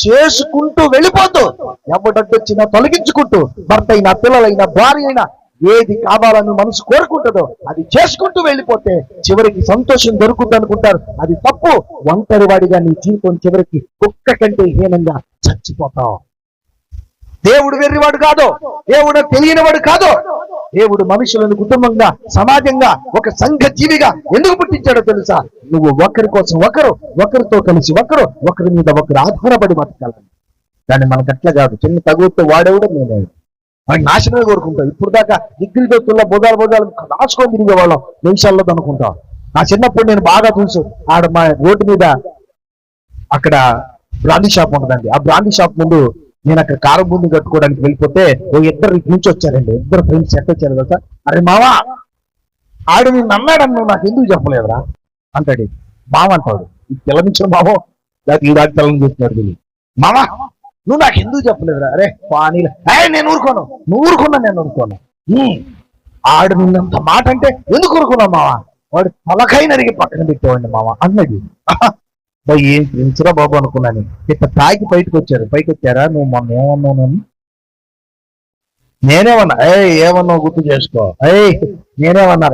చేసుకుంటూ వెళ్ళిపోతూ ఎవడొచ్చినా తొలగించుకుంటూ భర్త అయినా పిల్లలైనా భార్య అయినా ఏది కావాలని మనసు కోరుకుంటుందో అది చేసుకుంటూ వెళ్ళిపోతే చివరికి సంతోషం దొరుకుతుంది అనుకుంటారు. అది తప్పు. ఒంటరి వాడిగా నీ జీవితం చివరికి కుక్క కంటే హీనంగా చచ్చిపోతావు. దేవుడు వెర్రివాడు కాదు, దేవుడు తెలియనివాడు కాదు. దేవుడు మనుషులను కుటుంబంగా సమాజంగా ఒక సంఘ జీవిగా ఎందుకు పుట్టించాడో తెలుసా? నువ్వు ఒకరి కోసం ఒకరితో కలిసి ఒకరి మీద ఒకరు ఆధారపడి బతకాలి. కానీ మనకు అట్లా కాదు. చిన్న తగుతో వాడేవాడు నేను మనకి నాశనమే కోరుకుంటాం. ఇప్పుడు దాకా డిగ్రీ దొత్తుల్లో భుజాలు రాసుకొని తిరిగేవాళ్ళం నిమిషాల్లో అనుకుంటాం. నా చిన్నప్పుడు నేను బాగా చూసు ఆడ మా రోడ్డు మీద అక్కడ బ్రాందీ షాప్ ఉంటుందండి. ఆ బ్రాందీ షాప్ ముందు నేను అక్కడ కారం బూంది కట్టుకోవడానికి వెళ్ళిపోతే ఇద్దరు ఇటు నుంచి వచ్చారండి. ఇద్దరు ఫ్రెండ్స్ ఎట్ వచ్చారు కదా. అరే మావా, ఆడు నేను అన్నాడని నువ్వు నాకు ఎందుకు చెప్పలేదురా అంటాడు. మామ అంటాడు. ఈ పిల్లనిచ్చిన మావో లేకపోతే ఈ దాటి పిల్లని చూస్తున్నాడు. మావా నువ్వు నాకు ఎందుకు చెప్పలేదురా? అరే పానీ నేను ఊరుకోను, నువ్వు ఊరుకున్నా నేను ఊరుకోను. ఆడు నిన్నంత మాట అంటే ఎందుకు ఊరుకున్నావు మావా? వాడు తలకైన అడిగి పక్కన పెట్టేవాడిని మావా అన్నది. ఏం ఫ్రెండ్స్రా బాబు అనుకున్నాను. ఇట్లా తాగి పైకి వచ్చారా? నువ్వు మొన్న ఏమన్నావు? నన్ను నేనేమన్నా ఏమన్నావు గుర్తు చేసుకో. నేనేమన్నా